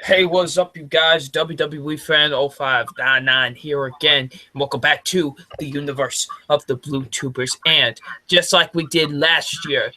Hey, what's up, you guys? WWE Fan 0599 here again. Welcome back to the universe of the BluTubers. And just like we did last year,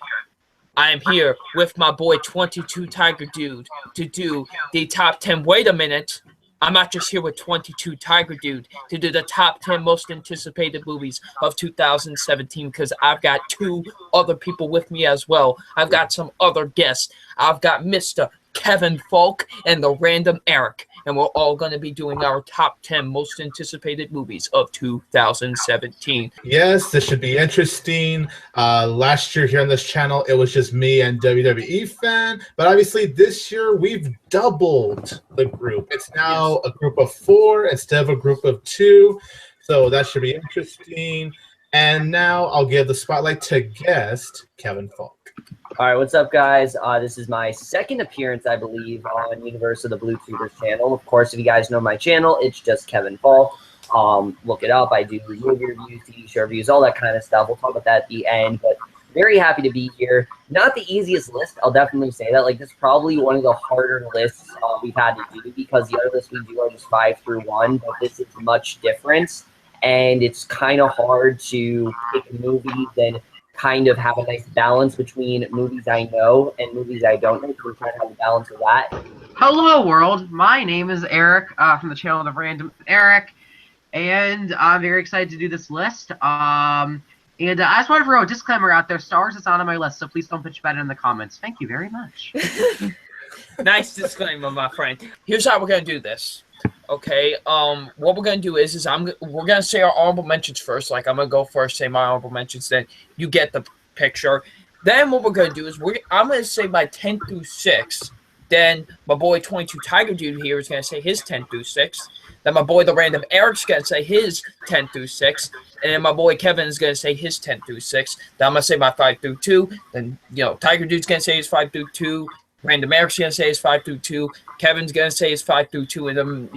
I am here with my boy 22 Tiger Dude to do the top 10. Wait a minute. I'm not just here with 22 Tiger Dude to do the top 10 most anticipated movies of 2017 because I've got two other people with me as well. I've got some other guests. I've got Mr. Kevin Falk and the Random Eric, and we're all going to be doing our top 10 most anticipated movies of 2017. Yes, this should be interesting. Last year here on this channel, it was just me and WWE Fan, but obviously this year we've doubled the group. It's now a group of 4 instead of a group of 2, so that should be interesting. And now I'll give the spotlight to guest Kevin Falk. All right, what's up, guys? This is my second appearance, I believe, on Universe of the BluTubers channel. Of course, if you guys know my channel, it's just Kevin Falk. Look it up. I do movie reviews, TV show reviews, all that kind of stuff. We'll talk about that at the end, but very happy to be here. Not the easiest list, I'll definitely say that. Like, this is probably one of the harder lists we've had to do because the other lists we do are just 5 through 1, but this is much different, and it's kind of hard to pick a movie then kind of have a nice balance between movies I know and movies I don't know. So we're trying to have a balance of that. Hello, world. My name is Eric from the channel The Random Eric, and I'm very excited to do this list. I just wanted to throw a disclaimer out there. Star Wars is not on my list, so please don't bitch about it in the comments. Thank you very much. Nice disclaimer, my friend. Here's how we're going to do this. Okay, what we're gonna do is we're gonna say our honorable mentions first. Like, I'm gonna go first, say my honorable mentions, then you get the picture. Then what we're gonna do is I'm gonna say my 10 through 6. Then my boy 22 Tiger Dude here is gonna say his 10 through 6. Then my boy the Random Eric's gonna say his 10 through 6. And then my boy Kevin is gonna say his 10 through 6. Then I'm gonna say my 5 through 2. Then Tiger Dude's gonna say his 5 through 2. Random Eric's gonna say his 5 through 2. Kevin's gonna say his 5 through 2, and then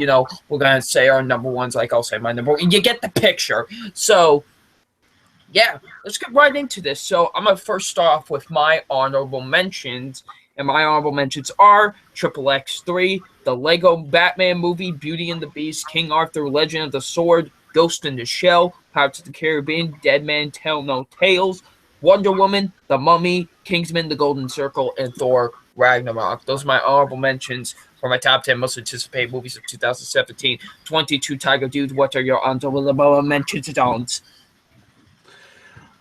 we're gonna say our number ones. Like, I'll say my number 1. You get the picture. So yeah, let's get right into this. So I'm gonna first start off with my honorable mentions, and my honorable mentions are Triple X3, the Lego Batman movie, Beauty and the Beast, King Arthur, Legend of the Sword, Ghost in the Shell, Pirates of the Caribbean, Dead Man Tell No Tales, Wonder Woman, The Mummy, Kingsman: The Golden Circle, and Thor: Ragnarok. Those are my honorable mentions for my top 10 most anticipated movies of 2017. 22 Tiger Dude, what are your honorable mentions?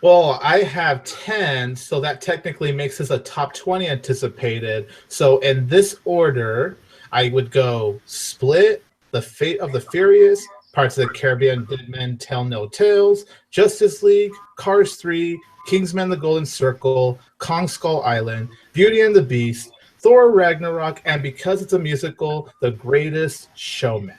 Well, I have 10, so that technically makes this a top 20 anticipated. So in this order, I would go Split, The Fate of the Furious, Pirates of the Caribbean, Dead Men Tell No Tales, Justice League, Cars 3, Kingsman: The Golden Circle, Kong Skull Island, Beauty and the Beast, Thor: Ragnarok, and because it's a musical, The Greatest Showman.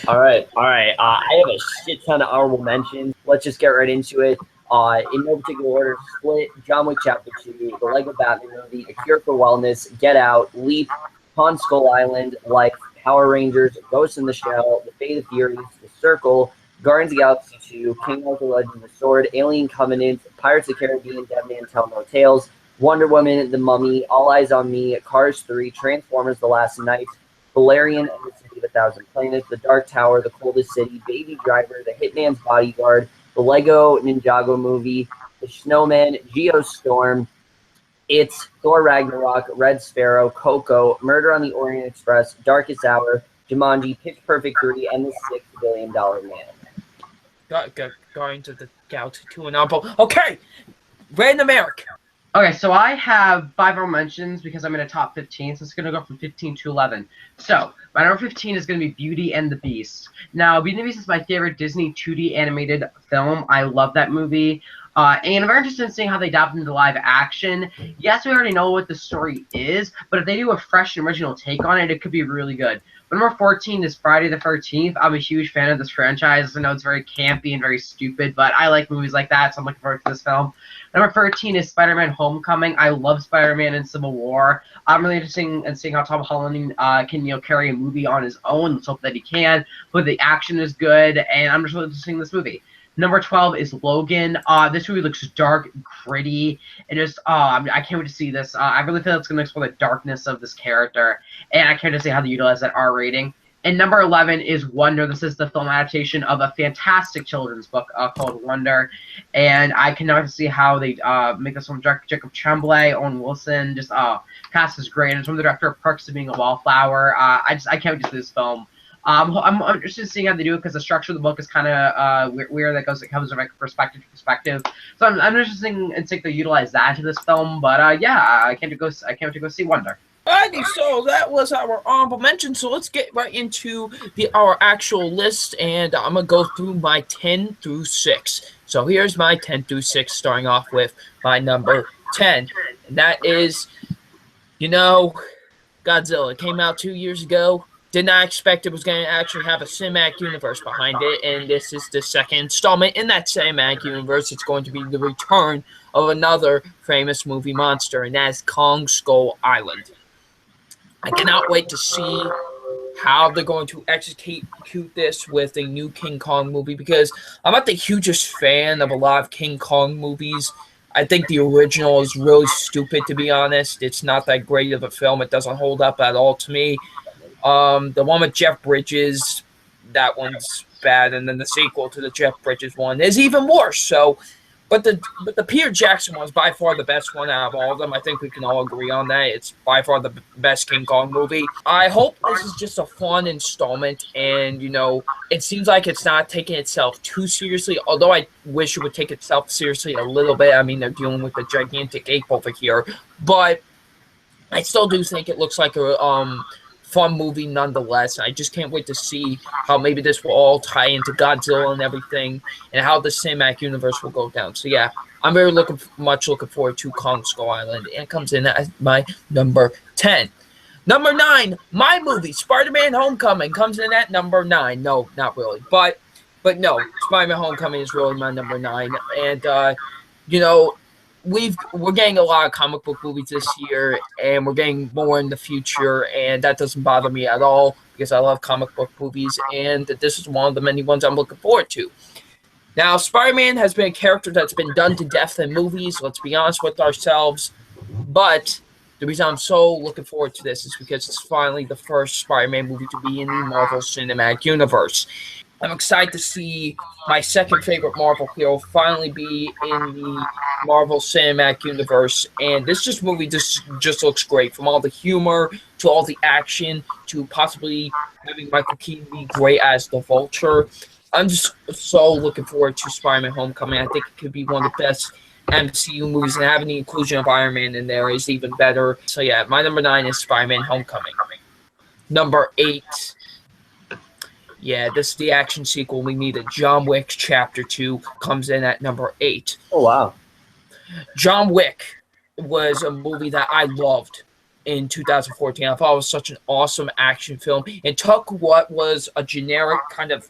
All right. I have a shit ton of honorable mentions. Let's just get right into it. In no particular order: Split, John Wick Chapter 2, the Lego Batman movie, A Cure for Wellness, Get Out, Leap, Kong Skull Island, Life, Power Rangers, Ghost in the Shell, The Fate of the Furious, The Circle, Guardians of the Galaxy 2, King Arthur: Legend of the Sword, Alien Covenant, Pirates of the Caribbean, Dead Man Tell No Tales, Wonder Woman, The Mummy, All Eyes on Me, Cars 3, Transformers: The Last Night, Valerian and the City of a Thousand Planets, The Dark Tower, The Coldest City, Baby Driver, The Hitman's Bodyguard, the Lego Ninjago movie, The Snowman, Geostorm, It's, Thor: Ragnarok, Red Sparrow, Coco, Murder on the Orient Express, Darkest Hour, Jumanji, Pitch Perfect 3, and The $6 Billion Man. Guardians of the Galaxy 2 and Apple. Okay, Random Eric. Okay, so I have 5 honorable mentions because I'm in a top 15, so it's going to go from 15 to 11. So, my number 15 is going to be Beauty and the Beast. Now, Beauty and the Beast is my favorite Disney 2D animated film. I love that movie. And I'm very interested in seeing how they adapt into live action. Yes, we already know what the story is, but if they do a fresh and original take on it, it could be really good. But number 14 is Friday the 13th. I'm a huge fan of this franchise. I know it's very campy and very stupid, but I like movies like that, so I'm looking forward to this film. Number 13 is Spider-Man: Homecoming. I love Spider-Man and Civil War. I'm really interested in seeing how Tom Holland can carry a movie on his own. Let's hope that he can. But the action is good, and I'm just really interested in this movie. Number 12 is Logan. This movie looks dark, gritty, and just I can't wait to see this. I really feel it's going to explore the darkness of this character, and I can't wait to see how they utilize that R rating. And number 11 is Wonder. This is the film adaptation of a fantastic children's book called Wonder, and I cannot see how they make this one. Jacob Tremblay, Owen Wilson, just cast is great. And it's from the director of Perks of Being a Wallflower. I can't wait to see this film. I'm interested in seeing how they do it because the structure of the book is kind of weird. It comes from like perspective to perspective. So I'm interested in seeing they utilize that to this film. But yeah, I can't wait to go see Wonder. Alrighty, so that was our honorable mention. So let's get right into our actual list, and I'm gonna go through my 10 through 6. So here's my 10 through 6, starting off with my number 10, and that is, Godzilla came out 2 years ago. Did not expect it was going to actually have a cinematic universe behind it, and this is the second installment in that cinematic universe. It's going to be the return of another famous movie monster, and that is Kong Skull Island. I cannot wait to see how they're going to execute this with a new King Kong movie, because I'm not the hugest fan of a lot of King Kong movies. I think the original is really stupid, to be honest. It's not that great of a film. It doesn't hold up at all to me. The one with Jeff Bridges, that one's bad, and then the sequel to the Jeff Bridges one is even worse. So, but the Peter Jackson one is by far the best one out of all of them. I think we can all agree on that. It's by far the best King Kong movie. I hope this is just a fun installment, and it seems like it's not taking itself too seriously. Although I wish it would take itself seriously a little bit. I mean, they're dealing with a gigantic ape over here, but I still do think it looks like a fun movie nonetheless. I just can't wait to see how maybe this will all tie into Godzilla and everything, and how the cinematic universe will go down. So yeah, I'm very much looking forward to Kong Skull Island, and it comes in at my number 10. Number 9, my movie, Spider-Man Homecoming, comes in at number 9. No, not really, but no, Spider-Man Homecoming is really my number 9, and we're getting a lot of comic book movies this year, and we're getting more in the future, and that doesn't bother me at all because I love comic book movies, and this is one of the many ones I'm looking forward to. Now, Spider-Man has been a character that's been done to death in movies, let's be honest with ourselves, but the reason I'm so looking forward to this is because it's finally the first Spider-Man movie to be in the Marvel Cinematic Universe. I'm excited to see my second favorite Marvel hero finally be in the Marvel Cinematic Universe, and this movie just looks great, from all the humor to all the action to possibly having Michael Keaton be great as the Vulture. I'm just so looking forward to Spider-Man Homecoming. I think it could be one of the best MCU movies, and having the inclusion of Iron Man in there is even better. So yeah, my number 9 is Spider-Man Homecoming. Number 8. Yeah, this is the action sequel we needed. John Wick Chapter 2 comes in at number 8. Oh, wow. John Wick was a movie that I loved in 2014. I thought it was such an awesome action film. It took what was a generic kind of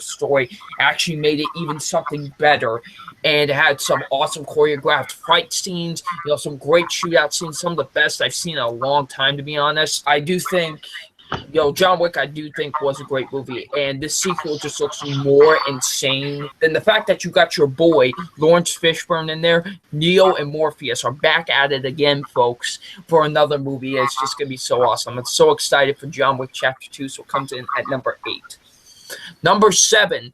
story, actually made it even something better. And it had some awesome choreographed fight scenes, some great shootout scenes, some of the best I've seen in a long time, to be honest. I do think John Wick, I do think, was a great movie, and this sequel just looks more insane than the fact that you got your boy, Lawrence Fishburne, in there. Neo and Morpheus are back at it again, folks, for another movie. It's just going to be so awesome. I'm so excited for John Wick Chapter 2, so it comes in at number 8. Number 7,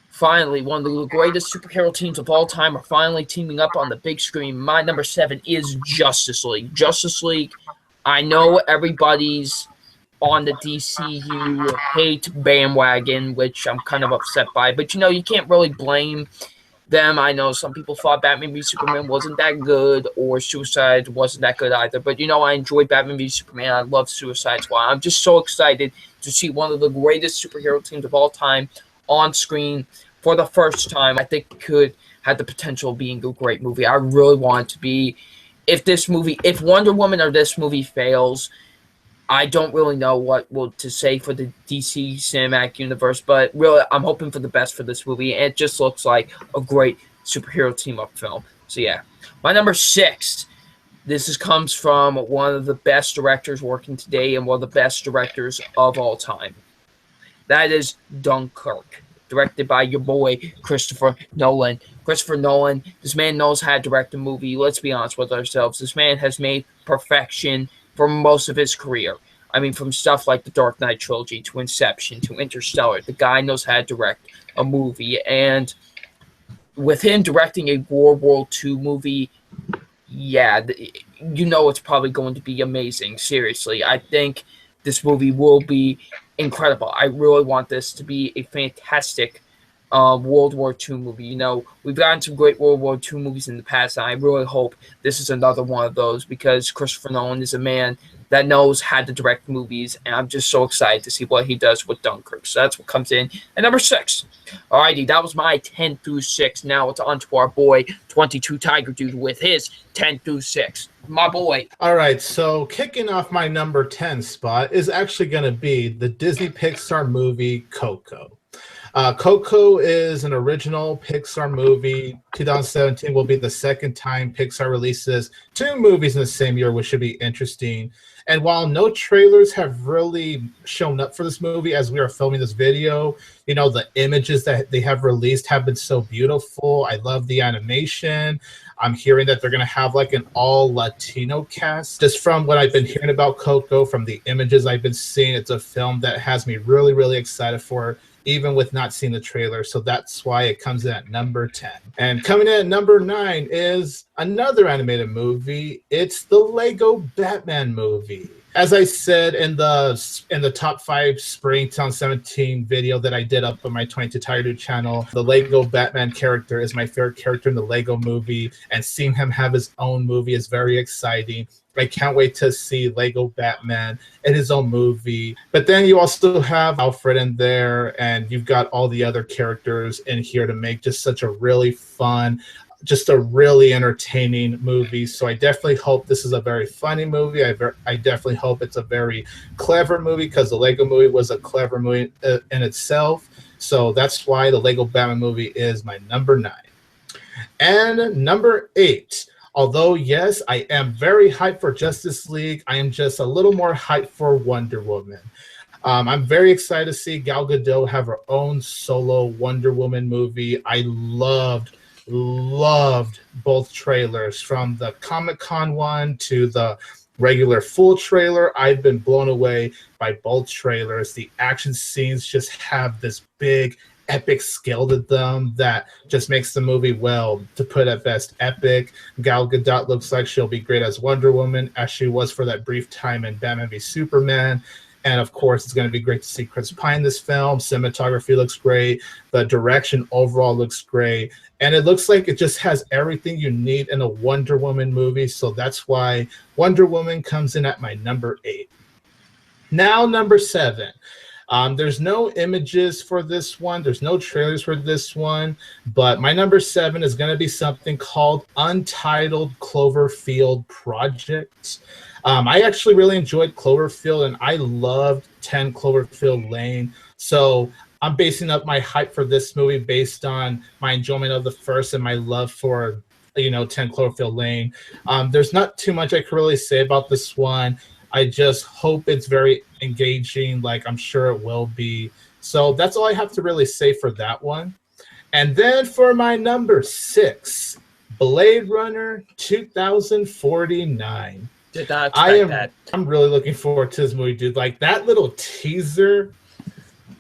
finally, one of the greatest superhero teams of all time are finally teaming up on the big screen. My number 7 is Justice League. Justice League, I know everybody's on the DCU hate bandwagon, which I'm kind of upset by. But, you can't really blame them. I know some people thought Batman v Superman wasn't that good, or Suicide wasn't that good either. But, I enjoyed Batman v Superman. I love Suicide Squad. I'm just so excited to see one of the greatest superhero teams of all time on screen for the first time. I think it could have the potential of being a great movie. I really want it to be. If Wonder Woman or this movie fails, I don't really know what to say for the DC Cinematic Universe, but really, I'm hoping for the best for this movie. It just looks like a great superhero team-up film. So yeah, my number 6. This comes from one of the best directors working today and one of the best directors of all time. That is Dunkirk. directed by your boy Christopher Nolan. Christopher Nolan, this man knows how to direct a movie. Let's be honest with ourselves. This man has made perfection for most of his career. I mean, from stuff like the Dark Knight trilogy to Inception to Interstellar. The guy knows how to direct a movie. And with him directing a World War II movie, yeah, you know it's probably going to be amazing. Seriously, I think this movie will be incredible. I really want this to be a fantastic World War II movie. You know, we've gotten some great World War II movies in the past, and I really hope this is another one of those because Christopher Nolan is a man that knows how to direct movies, and I'm just so excited to see what he does with Dunkirk. So that's what comes in at number 6. Alrighty, that was my 10 through 6. Now it's on to our boy 22 Tiger Dude with his 10 through 6. My boy. All right, so kicking off my number 10 spot is actually going to be the Disney Pixar movie Coco. Coco is an original Pixar movie. 2017 will be the second time Pixar releases 2 movies in the same year, which should be interesting. And while no trailers have really shown up for this movie as we are filming this video, you know, the images that they have released have been so beautiful. I love the animation. I'm hearing that they're going to have like an all Latino cast. Just from what I've been hearing about Coco, from the images I've been seeing, it's a film that has me really, really excited for, even with not seeing the trailer. So that's why it comes in at number 10. And coming in at number 9 is another animated movie. It's the Lego Batman movie. As I said in the top 5 spring 2017 video that I did up on my 22 Tiger Dude channel, the Lego Batman character is my favorite character in the Lego movie, and seeing him have his own movie is very exciting. I can't wait to see Lego Batman in his own movie. But then you also have Alfred in there, and you've got all the other characters in here to make just such a really fun, just a really entertaining movie. So I definitely hope this is a very funny movie. I definitely hope it's a very clever movie, because the Lego movie was a clever movie in itself. So that's why the Lego Batman movie is my number 9. And number 8. Although, yes, I am very hyped for Justice League, I am just a little more hyped for Wonder Woman. I'm very excited to see Gal Gadot have her own solo Wonder Woman movie. I loved both trailers, from the Comic-Con one to the regular full trailer. I've been blown away by both trailers. The action scenes just have this big, epic scale to them that just makes the movie, well, to put it best, epic. Gal Gadot looks like she'll be great as Wonder Woman, as she was for that brief time in Batman v Superman. And of course, it's going to be great to see Chris Pine in this film. Cinematography looks great. The direction overall looks great. And it looks like it just has everything you need in a Wonder Woman movie. So that's why Wonder Woman comes in at my number 8. Now, number 7. There's no images for this one. There's no trailers for this one. But my number 7 is going to be something called Untitled Cloverfield Project. I actually really enjoyed Cloverfield, and I loved 10 Cloverfield Lane. So I'm basing up my hype for this movie based on my enjoyment of the first and my love for, 10 Cloverfield Lane. There's not too much I can really say about this one. I just hope it's very engaging, like I'm sure it will be. So that's all I have to really say for that one. And then for my number 6, Blade Runner 2049. Did not expect that. I'm really looking forward to this movie, dude. Like, that little teaser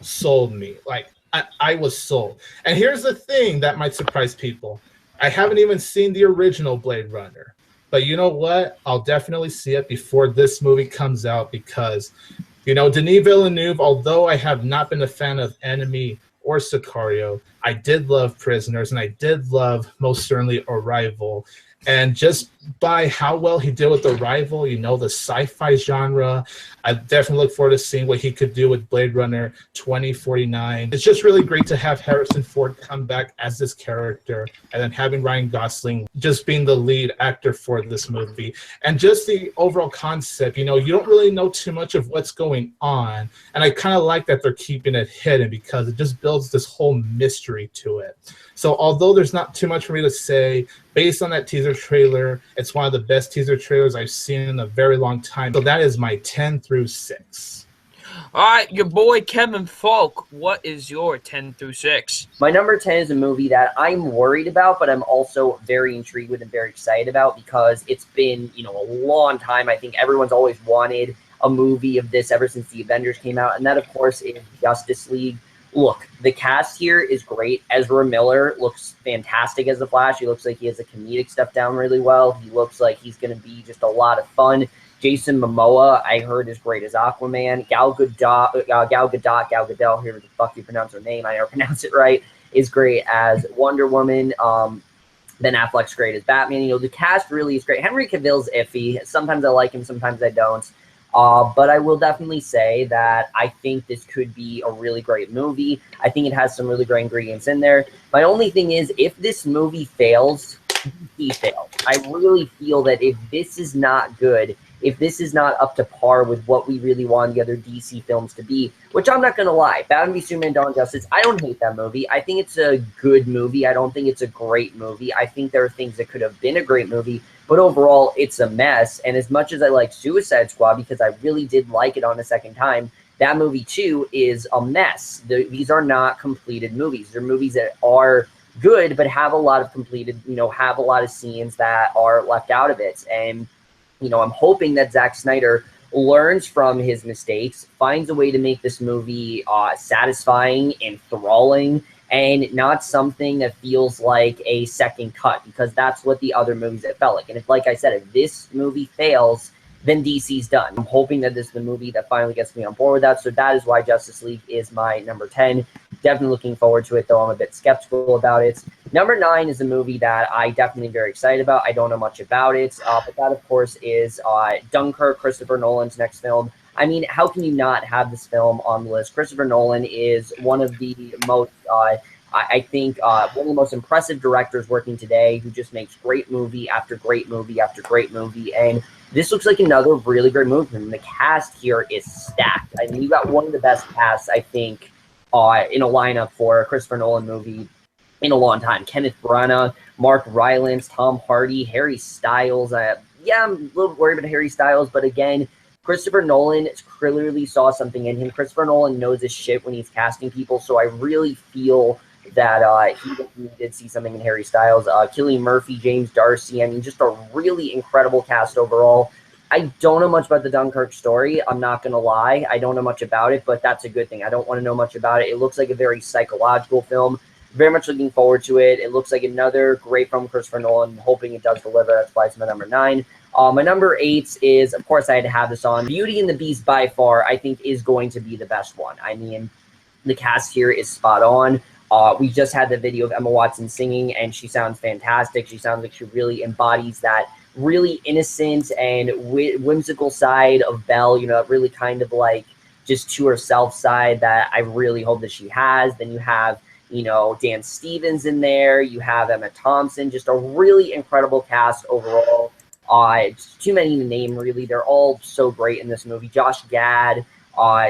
sold me. Like, I was sold. And here's the thing that might surprise people. I haven't even seen the original Blade Runner. But you know what? I'll definitely see it before this movie comes out, because, Denis Villeneuve, although I have not been a fan of Enemy or Sicario, I did love Prisoners, and I did love, most certainly, Arrival. And just by how well he did with Arrival, the sci-fi genre, I definitely look forward to seeing what he could do with Blade Runner 2049. It's just really great to have Harrison Ford come back as this character, and then having Ryan Gosling just being the lead actor for this movie. And just the overall concept, you don't really know too much of what's going on. And I kind of like that they're keeping it hidden, because it just builds this whole mystery to it. So although there's not too much for me to say, based on that teaser trailer, it's one of the best teaser trailers I've seen in a very long time. So that is my 10 through 6. All right, your boy Kevin Falk. What is your 10 through 6? My number 10 is a movie that I'm worried about, but I'm also very intrigued with and very excited about because it's been, a long time. I think everyone's always wanted a movie of this ever since the Avengers came out, and that, of course, is Justice League. Look, the cast here is great. Ezra Miller looks fantastic as the Flash. He looks like he has the comedic stuff down really well. He looks like he's going to be just a lot of fun. Jason Momoa, I heard, is great as Aquaman. Gal Gadot, however the fuck you pronounce her name, I never pronounce it right, is great as Wonder Woman. Ben Affleck's great as Batman. The cast really is great. Henry Cavill's iffy. Sometimes I like him, sometimes I don't. But I will definitely say that I think this could be a really great movie. I think it has some really great ingredients in there. My only thing is, if this movie fails, he failed. I really feel that if this is not good, if this is not up to par with what we really want the other DC films to be, which I'm not going to lie, Batman v Superman Dawn of Justice, I don't hate that movie. I think it's a good movie. I don't think it's a great movie. I think there are things that could have been a great movie, but overall, it's a mess. And as much as I like Suicide Squad, because I really did like it on a second time, that movie too is a mess. These are not completed movies. They're movies that are good, but have a lot of completed, have a lot of scenes that are left out of it. And I'm hoping that Zack Snyder learns from his mistakes, finds a way to make this movie satisfying, enthralling, and not something that feels like a second cut, because that's what the other movies that felt like. And if, like I said, if this movie fails, then DC's done. I'm hoping that this is the movie that finally gets me on board with that. So that is why Justice League is my number 10. Definitely looking forward to it, though I'm a bit skeptical about it. Number 9 is a movie that I definitely am very excited about. I don't know much about it, but that, of course, is Dunkirk, Christopher Nolan's next film. I mean, how can you not have this film on the list? Christopher Nolan is one of the most, I think, one of the most impressive directors working today, who just makes great movie after great movie after great movie. And this looks like another really great movie. And the cast here is stacked. I mean, you got one of the best casts, I think, in a lineup for a Christopher Nolan movie in a long time. Kenneth Branagh, Mark Rylance, Tom Hardy, Harry Styles. Yeah, I'm a little worried about Harry Styles, but again, Christopher Nolan clearly saw something in him. Christopher Nolan knows his shit when he's casting people, so I really feel that he did see something in Harry Styles. Cillian Murphy, James Darcy, I mean, just a really incredible cast overall. I don't know much about the Dunkirk story. I'm not going to lie. I don't know much about it, but that's a good thing. I don't want to know much about it. It looks like a very psychological film. Very much looking forward to it. It looks like another great film, Christopher Nolan. Hoping it does deliver. That's why it's my number 9. My number 8 is, of course, I had to have this on. Beauty and the Beast, by far, I think, is going to be the best one. I mean, the cast here is spot on. We just had the video of Emma Watson singing, and she sounds fantastic. She sounds like she really embodies that really innocent and whimsical side of Belle, really kind of like just to herself side that I really hope that she has. Then you have, Dan Stevens in there. You have Emma Thompson, just a really incredible cast overall. Too many to name, really. They're all so great in this movie. Josh Gad,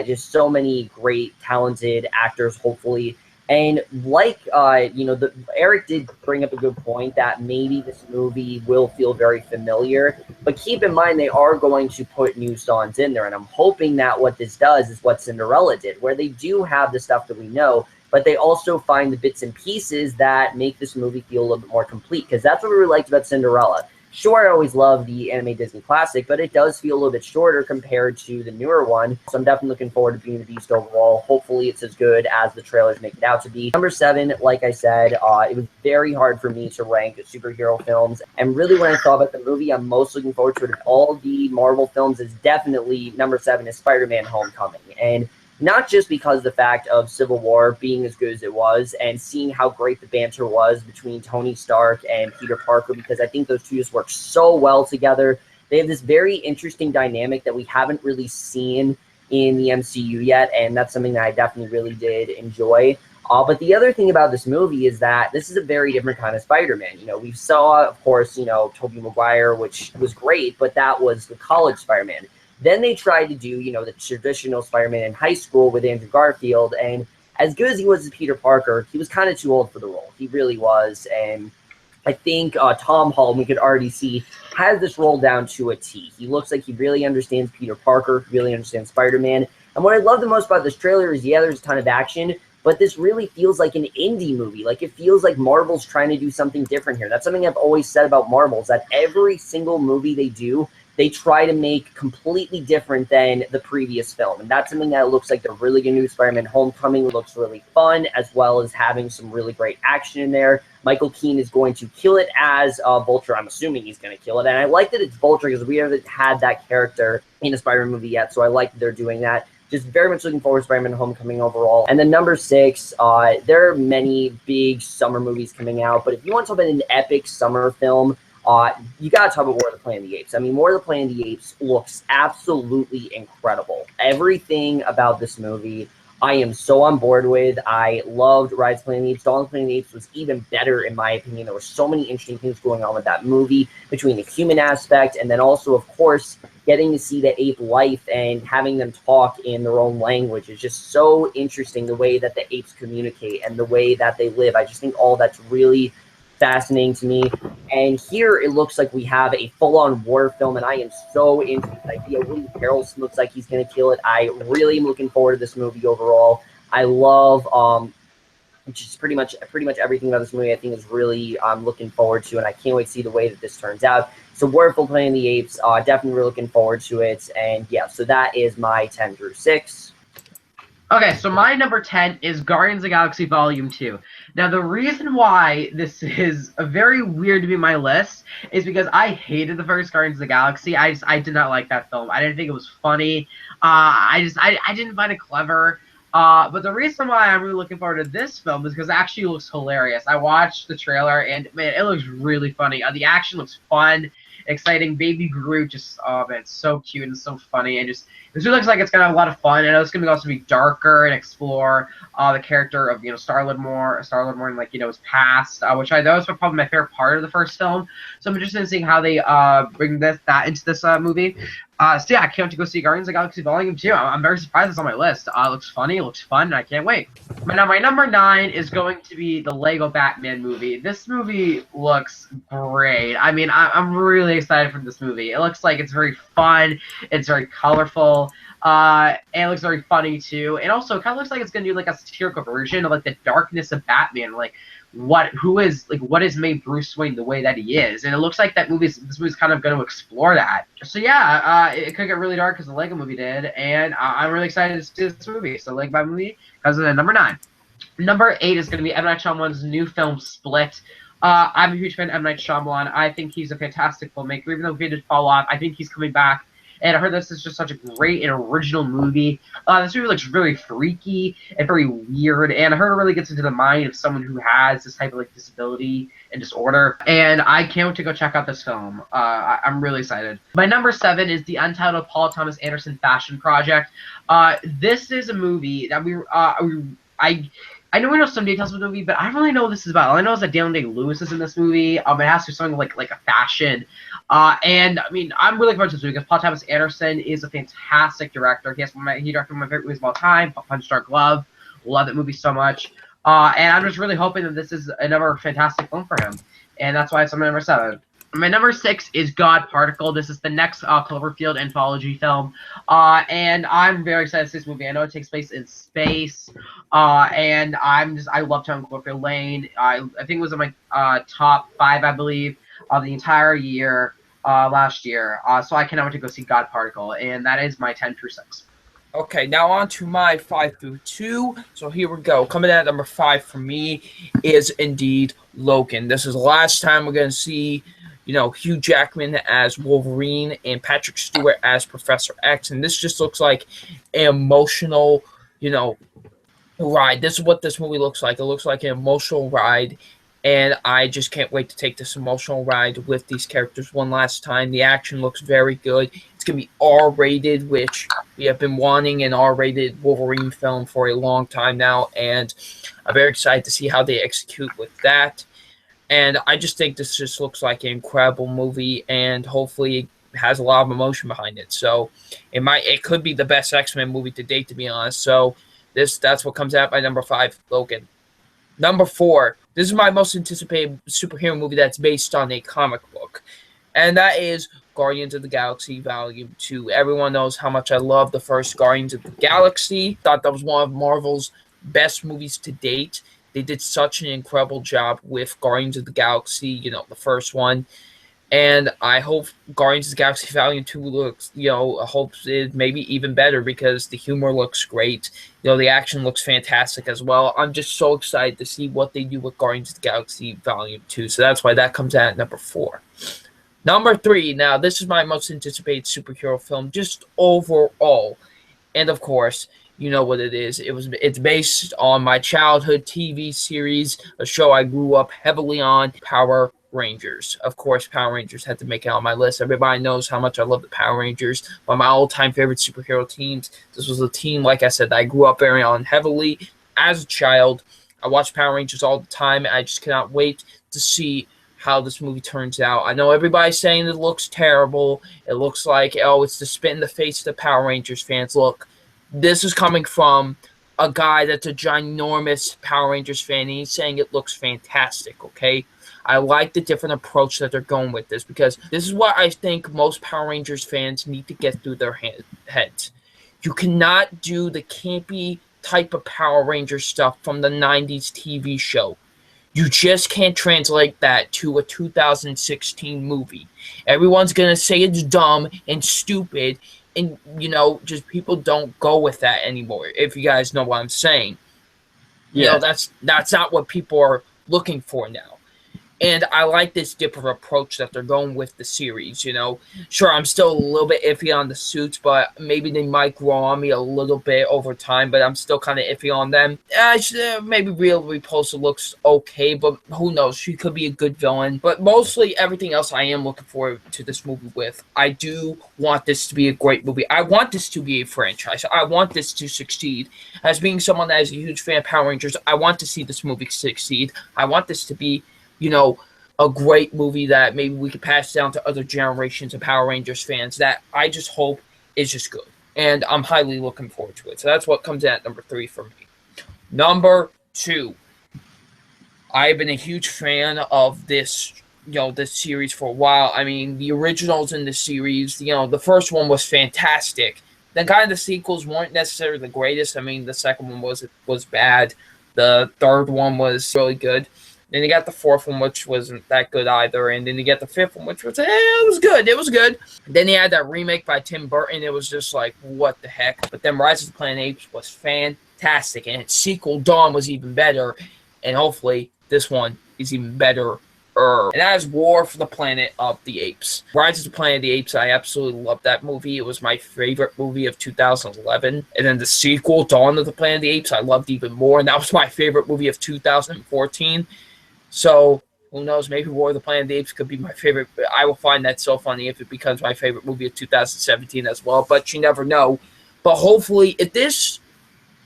just so many great, talented actors, hopefully. And like, Eric did bring up a good point that maybe this movie will feel very familiar, but keep in mind they are going to put new songs in there. And I'm hoping that what this does is what Cinderella did, where they do have the stuff that we know, but they also find the bits and pieces that make this movie feel a little bit more complete, because that's what we really liked about Cinderella. Sure, I always love the anime Disney classic, but it does feel a little bit shorter compared to the newer one. So I'm definitely looking forward to Beauty and the Beast overall. Hopefully it's as good as the trailers make it out to be. Number 7, like I said, it was very hard for me to rank superhero films. And really when I thought about the movie, I'm most looking forward to it of all the Marvel films is definitely number 7 is Spider-Man Homecoming. And not just because of the fact of Civil War being as good as it was and seeing how great the banter was between Tony Stark and Peter Parker, because I think those two just work so well together. They have this very interesting dynamic that we haven't really seen in the MCU yet, and that's something that I definitely really did enjoy. But the other thing about this movie is that this is a very different kind of Spider-Man. We saw, of course, Tobey Maguire, which was great, but that was the college Spider-Man. Then they tried to do, the traditional Spider-Man in high school with Andrew Garfield. And as good as he was as Peter Parker, he was kind of too old for the role. He really was. And I think Tom Holland, we could already see, has this role down to a T. He looks like he really understands Peter Parker, really understands Spider-Man. And And what I love the most about this trailer is, yeah, there's a ton of action, but this really feels like an indie movie. Like, it feels like Marvel's trying to do something different here. That's something I've always said about Marvel, is that every single movie they do, they try to make completely different than the previous film. And that's something that looks like they're really going to do. Spider-Man Homecoming looks really fun, as well as having some really great action in there. Michael Keaton is going to kill it as Vulture. I'm assuming he's going to kill it. And I like that it's Vulture because we haven't had that character in a Spider-Man movie yet. So I like that they're doing that. Just very much looking forward to Spider-Man Homecoming overall. And then number 6, there are many big summer movies coming out. But if you want to talk about an epic summer film, you got to talk about War of the Planet of the Apes. I mean, War of the Planet of the Apes looks absolutely incredible. Everything about this movie, I am so on board with. I loved Rise of the Planet of the Apes. Dawn of the Planet of the Apes was even better, in my opinion. There were so many interesting things going on with that movie, between the human aspect and then also, of course, getting to see the ape life and having them talk in their own language is just so interesting, the way that the apes communicate and the way that they live. I just think all that's really fascinating to me. And here it looks like we have a full-on war film, and I am so into this idea. Woody Harrelson looks like he's going to kill it. I really am looking forward to this movie overall. I love just pretty much everything about this movie. I think is really looking forward to, and I can't wait to see the way that this turns out. So War of the Planet of the Apes, definitely really looking forward to it. And yeah, so that is my 10 through 6. Okay, so my number 10 is Guardians of the Galaxy Volume 2. Now, the reason why this is very weird to be my list is because I hated the first Guardians of the Galaxy. I did not like that film. I didn't think it was funny. I didn't find it clever. But the reason why I'm really looking forward to this film is because it actually looks hilarious. I watched the trailer, and, man, it looks really funny. The action looks fun, exciting. Baby Groot just, oh, man, it's so cute and so funny. And just, this really looks like it's going to have a lot of fun. I know it's going to also be darker and explore the character of, Star-Lord more and, like, his past, which I know is probably my favorite part of the first film. So I'm interested in seeing how they bring that into this movie. So yeah, I can't wait to go see Guardians of the Galaxy Volume 2. I'm very surprised it's on my list. It looks funny, it looks fun, and I can't wait. But now my number 9 is going to be the Lego Batman movie. This movie looks great. I mean, I'm really excited for this movie. It looks like it's very fun, it's very colorful, and it looks very funny too. And also, it kind of looks like it's going to do like a satirical version of like the darkness of Batman, like what has made Bruce Wayne the way that he is. And it looks like this movie's kind of going to explore that. So yeah, it could get really dark because the Lego movie did, and I'm really excited to see this movie. So Lego Batman movie comes in at number 9. Number 8 is going to be M. Night Shyamalan's new film, Split. I'm a huge fan of M. Night Shyamalan. I think he's a fantastic filmmaker. Even though he did fall off, I think he's coming back. And I heard this is just such a great and original movie. This movie looks really freaky and very weird. And I heard it really gets into the mind of someone who has this type of like disability and disorder. And I can't wait to go check out this film. I'm really excited. My number 7 is the untitled Paul Thomas Anderson Fashion Project. This is a movie that I know we know some details of the movie, but I don't really know what this is about. All I know is that Daniel Day-Lewis is in this movie. It has to be something like a fashion. And I mean, I'm really looking forward to this movie because Paul Thomas Anderson is a fantastic director. He directed one of my favorite movies of all time, Punch Drunk Love. Love that movie so much. And I'm just really hoping that this is another fantastic film for him. And that's why it's on my number 7. My number 6 is God Particle. This is the next Cloverfield anthology film. And I'm very excited to see this movie. I know it takes place in space. And I love Tom Cloverfield Lane. I think it was in my top 5, I believe, of the entire year last year. So I cannot wait to go see God Particle. And that is my 10 through 6. Okay, now on to my 5 through 2. So here we go. Coming in at number 5 for me is indeed Logan. This is the last time we're going to see Hugh Jackman as Wolverine and Patrick Stewart as Professor X. And this just looks like an emotional, ride. This is what this movie looks like. It looks like an emotional ride. And I just can't wait to take this emotional ride with these characters one last time. The action looks very good. It's going to be R-rated, which we have been wanting an R-rated Wolverine film for a long time now. And I'm very excited to see how they execute with that. And I just think this just looks like an incredible movie, and hopefully it has a lot of emotion behind it. So it could be the best X-Men movie to date, to be honest. So that's what comes out by number 5, Logan. Number 4, this is my most anticipated superhero movie that's based on a comic book, and that is Guardians of the Galaxy Volume 2. Everyone knows how much I love the first Guardians of the Galaxy. Thought that was one of Marvel's best movies to date. They did such an incredible job with Guardians of the Galaxy, the first one. And I hope Guardians of the Galaxy Volume 2 looks, I hope it maybe even better because the humor looks great. The action looks fantastic as well. I'm just so excited to see what they do with Guardians of the Galaxy Volume 2. So that's why that comes out at number 4. Number 3, now this is my most anticipated superhero film, just overall. And of course, you know what it is. It's based on my childhood TV series, a show I grew up heavily on, Power Rangers. Of course, Power Rangers had to make it on my list. Everybody knows how much I love the Power Rangers. One of my all-time favorite superhero teams. This was a team, like I said, that I grew up very on heavily as a child. I watched Power Rangers all the time. I just cannot wait to see how this movie turns out. I know everybody's saying it looks terrible. It looks like, it's the spit in the face of the Power Rangers fans. Look, this is coming from a guy that's a ginormous Power Rangers fan, and he's saying it looks fantastic, okay? I like the different approach that they're going with this because this is what I think most Power Rangers fans need to get through their heads. You cannot do the campy type of Power Ranger stuff from the 90s TV show. You just can't translate that to a 2016 movie. Everyone's going to say it's dumb and stupid, and, just people don't go with that anymore, if you guys know what I'm saying. Yeah. That's not what people are looking for now. And I like this different approach that they're going with the series, Sure, I'm still a little bit iffy on the suits, but maybe they might grow on me a little bit over time, but I'm still kind of iffy on them. Maybe Rhea Repulsa looks okay, but who knows? She could be a good villain. But mostly everything else I am looking forward to this movie with. I do want this to be a great movie. I want this to be a franchise. I want this to succeed. As being someone that is a huge fan of Power Rangers, I want to see this movie succeed. I want this to be a great movie that maybe we could pass down to other generations of Power Rangers fans that I just hope is just good. And I'm highly looking forward to it. So that's what comes in at number 3 for me. Number 2. I've been a huge fan of this, this series for a while. I mean, the originals in the series, the first one was fantastic. Then kind of the sequels weren't necessarily the greatest. I mean, the second one was bad. The third one was really good. Then you got the fourth one, which wasn't that good either. And then you got the fifth one, which was, it was good. It was good. Then you had that remake by Tim Burton. It was just like, what the heck? But then Rise of the Planet of the Apes was fantastic. And its sequel, Dawn, was even better. And hopefully this one is even better. And that is War for the Planet of the Apes. Rise of the Planet of the Apes, I absolutely loved that movie. It was my favorite movie of 2011. And then the sequel, Dawn of the Planet of the Apes, I loved even more. And that was my favorite movie of 2014. So, who knows, maybe War of the Planet of the Apes could be my favorite. I will find that so funny if it becomes my favorite movie of 2017 as well, but you never know. But hopefully, if this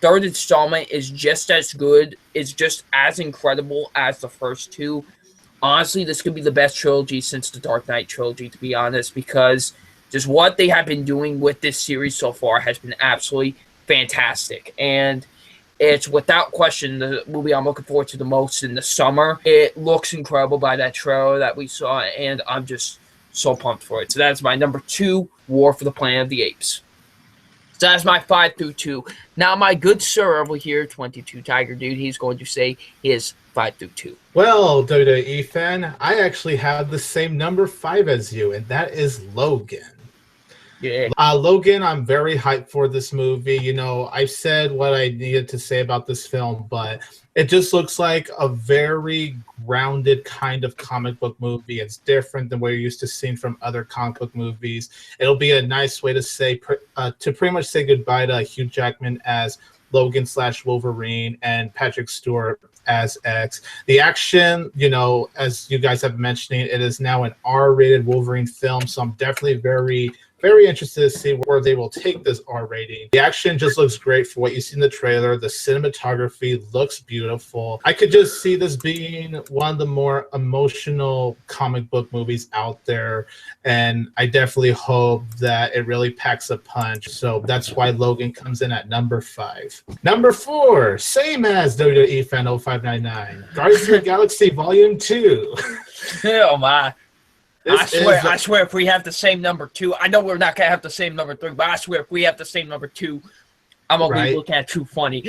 third installment is just as good, is just as incredible as the first two, honestly, this could be the best trilogy since the Dark Knight trilogy, to be honest, because just what they have been doing with this series so far has been absolutely fantastic. And it's without question the movie I'm looking forward to the most in the summer. It looks incredible by that trailer that we saw, and I'm just so pumped for it. So that's my number 2, War for the Planet of the Apes. So that's my 5 through 2. Now, my good sir over here, 22 Tiger Dude, he's going to say his 5 through 2. Well, WWE fan, I actually have the same number 5 as you, and that is Logan. Yeah. Logan, I'm very hyped for this movie. I've said what I needed to say about this film, but it just looks like a very grounded kind of comic book movie. It's different than what you're used to seeing from other comic book movies. It'll be a nice way to pretty much say goodbye to Hugh Jackman as Logan/Wolverine and Patrick Stewart as X. The action, as you guys have been mentioning, it is now an R-rated Wolverine film, so I'm definitely very interested to see where they will take this R rating. The action just looks great for what you see in the trailer. The cinematography looks beautiful. I could just see this being one of the more emotional comic book movies out there, and I definitely hope that it really packs a punch. So that's why Logan comes in at number 5. Number 4, same as WWE Fan 0599, Guardians of the Galaxy Volume 2. Oh my. I swear, if we have the same number 2, I know we're not gonna have the same number 3, but I swear if we have the same number 2, I'm gonna be looking at you funny.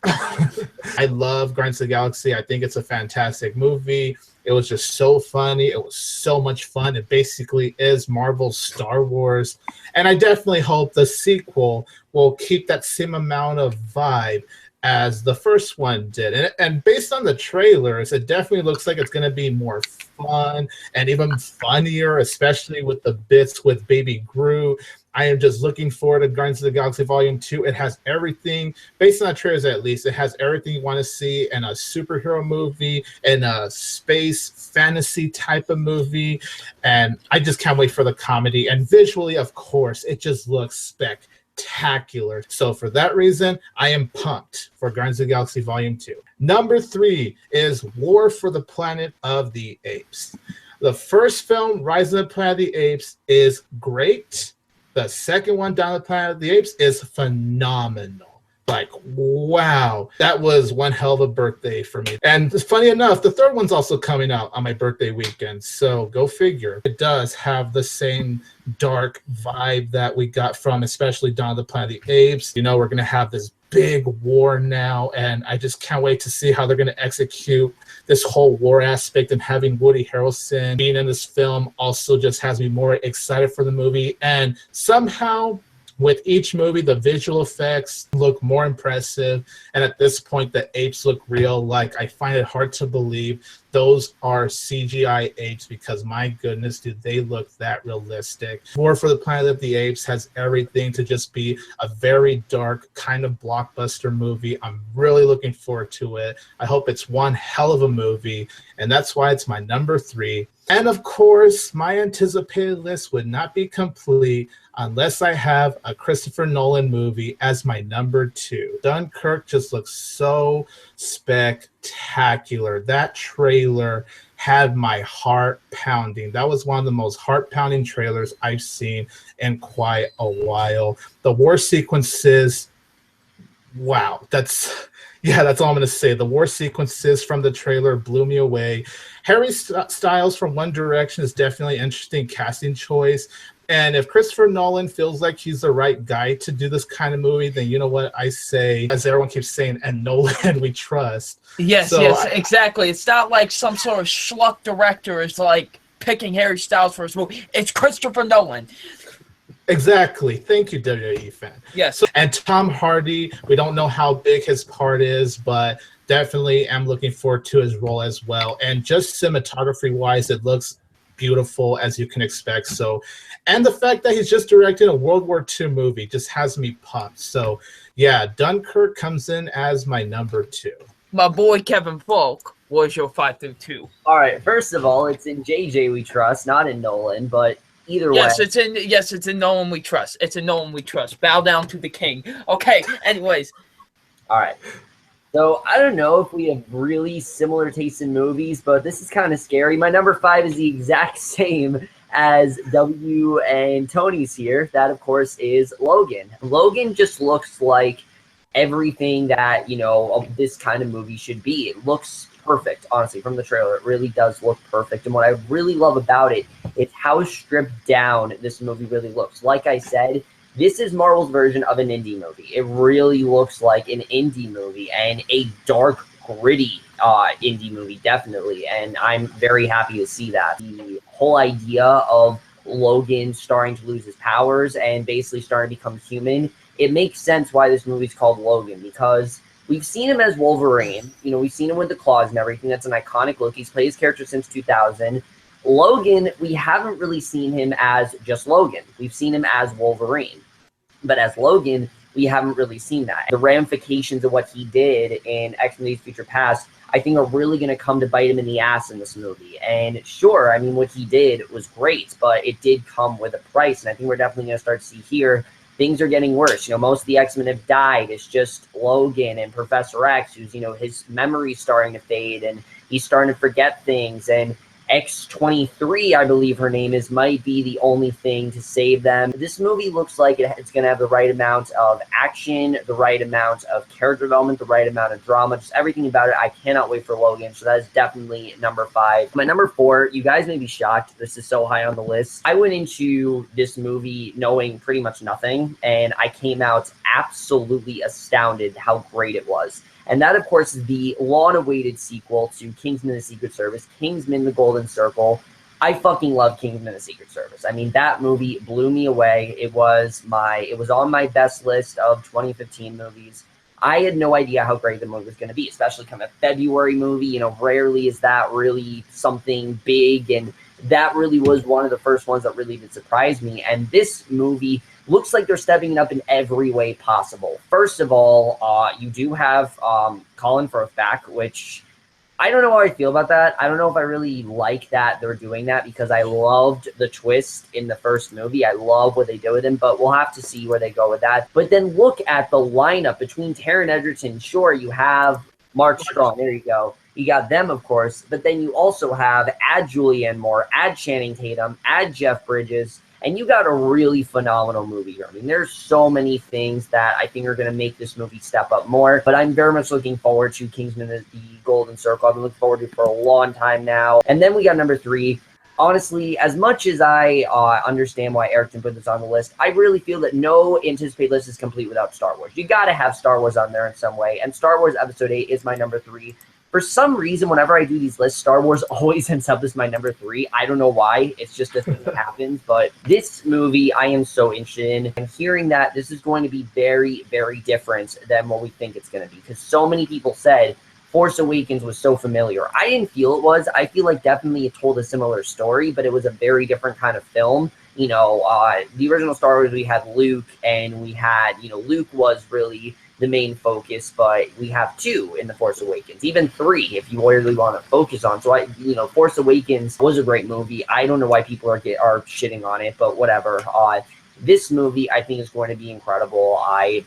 I love Guardians of the Galaxy. I think it's a fantastic movie. It was just so funny. It was so much fun. It basically is Marvel's Star Wars. And I definitely hope the sequel will keep that same amount of vibe as the first one did. And based on the trailers, it definitely looks like it's going to be more fun and even funnier, especially with the bits with Baby Groot. I am just looking forward to Guardians of the Galaxy Volume 2. It has everything, based on the trailers at least, it has everything you want to see in a superhero movie, in a space fantasy type of movie. And I just can't wait for the comedy. And visually, of course, it just looks spectacular. So for that reason, I am pumped for Guardians of the Galaxy Volume 2. Number 3 is War for the Planet of the Apes. The first film, Rise of the Planet of the Apes, is great. The second one, Dawn of the Planet of the Apes, is phenomenal. Like, wow. That was one hell of a birthday for me. And funny enough, the third one's also coming out on my birthday weekend. So go figure. It does have the same dark vibe that we got from especially Dawn of the Planet of the Apes. You know, we're going to have this big war now, and I just can't wait to see how they're going to execute this whole war aspect, and having Woody Harrelson being in this film also just has me more excited for the movie. And somehow with each movie, the visual effects look more impressive. And at this point, the apes look real. Like, I find it hard to believe those are CGI apes, because my goodness, do they look that realistic. War for the Planet of the Apes has everything to just be a very dark kind of blockbuster movie. I'm really looking forward to it. I hope it's one hell of a movie, and that's why it's my number 3. And of course, my anticipated list would not be complete unless I have a Christopher Nolan movie as my number 2. Dunkirk just looks so spectacular. That trailer had my heart pounding. That was one of the most heart-pounding trailers I've seen in quite a while. The war sequences, wow, that's all I'm going to say. The war sequences from the trailer blew me away. Harry Styles from One Direction is definitely an interesting casting choice. And if Christopher Nolan feels like he's the right guy to do this kind of movie, then you know what I say, as everyone keeps saying, and Nolan we trust. Yes, exactly. It's not like some sort of schluck director is like picking Harry Styles for his movie. It's Christopher Nolan. Exactly. Thank you, WWE fan. Yes. And Tom Hardy, we don't know how big his part is, but definitely am looking forward to his role as well. And just cinematography-wise, it looks beautiful, as you can expect. So, and the fact that he's just directing a World War II movie just has me pumped. So, yeah, Dunkirk comes in as my number 2. My boy Kevin Falk, what is your 5 through 2? All right, first of all, it's in JJ we trust, not in Nolan, but either way. It's in Nolan we trust. It's in Nolan we trust. Bow down to the king. Okay, anyways. All right. So I don't know if we have really similar tastes in movies, but this is kind of scary. My number 5 is the exact same as W and Tony's here. That, of course, is Logan. Logan just looks like everything that, you know, this kind of movie should be. It looks perfect, honestly, from the trailer. It really does look perfect. And what I really love about it is how stripped down this movie really looks. Like I said, this is Marvel's version of an indie movie. It really looks like an indie movie, and a dark, gritty indie movie, definitely. And I'm very happy to see that. The whole idea of Logan starting to lose his powers and basically starting to become human, it makes sense why this movie's called Logan, because we've seen him as Wolverine. You know, we've seen him with the claws and everything. That's an iconic look. He's played his character since 2000. Logan, we haven't really seen him as just Logan. We've seen him as Wolverine. But as Logan, we haven't really seen that. The ramifications of what he did in X-Men Days of Future Past, I think, are really going to come to bite him in the ass in this movie. And sure, I mean, what he did was great, but it did come with a price. And I think we're definitely going to start to see here, things are getting worse. You know, most of the X-Men have died. It's just Logan and Professor X, who's, you know, his memory's starting to fade and he's starting to forget things. And X-23, I believe her name is, might be the only thing to save them. This movie looks like it's going to have the right amount of action, the right amount of character development, the right amount of drama, just everything about it. I cannot wait for Logan, so that is definitely number 5. My number 4, you guys may be shocked, this is so high on the list. I went into this movie knowing pretty much nothing, and I came out absolutely astounded how great it was. And that, of course, is the long-awaited sequel to Kingsman: The Secret Service, Kingsman: The Golden Circle. I fucking love Kingsman: The Secret Service. I mean, that movie blew me away. It was on my best list of 2015 movies. I had no idea how great the movie was going to be, especially kind of a February movie. You know, rarely is that really something big, and that really was one of the first ones that really did surprise me. And this movie looks like they're stepping it up in every way possible. First of all, you do have Colin Firth back, which I don't know how I feel about that. I don't know if I really like that they're doing that, because I loved the twist in the first movie. I love what they did with him, but we'll have to see where they go with that. But then look at the lineup between Taron Egerton. Sure, you have Mark Strong. There you go. You got them, of course, but then you also have add Julianne Moore, add Channing Tatum, add Jeff Bridges, and you got a really phenomenal movie here. I mean, there's so many things that I think are going to make this movie step up more, but I'm very much looking forward to Kingsman: The Golden Circle. I've been looking forward to it for a long time now. And then we got number 3. Honestly, as much as I understand why Erickson put this on the list, I really feel that no anticipated list is complete without Star Wars. You got to have Star Wars on there in some way, and Star Wars Episode 8 is my number 3. For some reason, whenever I do these lists, Star Wars always ends up as my number 3. I don't know why. It's just a thing that happens. But this movie, I am so interested in. And hearing that this is going to be very, very different than what we think it's going to be. Because so many people said Force Awakens was so familiar. I didn't feel it was. I feel like definitely it told a similar story, but it was a very different kind of film. You know, the original Star Wars, we had Luke, and we had, you know, Luke was really the main focus, but we have 2 in The Force Awakens, even 3 if you really want to focus on. So Force Awakens was a great movie. I don't know why people are shitting on it, but whatever. This movie I think is going to be incredible. I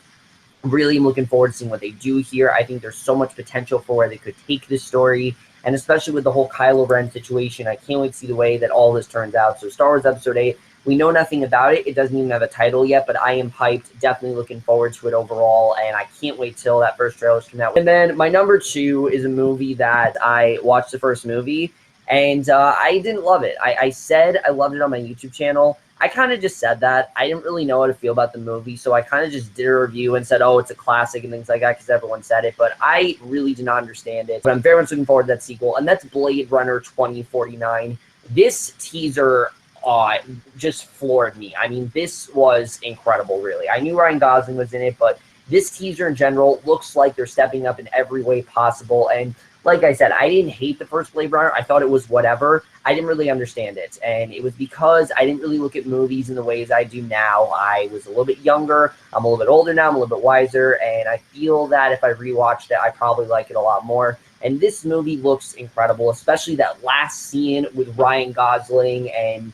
really am looking forward to seeing what they do here. I think there's so much potential for where they could take this story, and especially with the whole Kylo Ren situation, I can't wait to see the way that all this turns out. So Star Wars Episode 8, we know nothing about it. It doesn't even have a title yet, but I am hyped. Definitely looking forward to it overall, and I can't wait till that first trailer's come out. And then my number 2 is a movie that I watched the first movie, and I didn't love it. I said I loved it on my YouTube channel. I kind of just said that. I didn't really know how to feel about the movie, so I kind of just did a review and said, oh, it's a classic and things like that because everyone said it, but I really did not understand it. But I'm very much looking forward to that sequel, and that's Blade Runner 2049. This teaser just floored me. I mean, this was incredible, really. I knew Ryan Gosling was in it, but this teaser in general looks like they're stepping up in every way possible. And like I said, I didn't hate the first Blade Runner. I thought it was whatever. I didn't really understand it. And it was because I didn't really look at movies in the ways I do now. I was a little bit younger. I'm a little bit older now. I'm a little bit wiser. And I feel that if I rewatched it, I probably like it a lot more. And this movie looks incredible, especially that last scene with Ryan Gosling and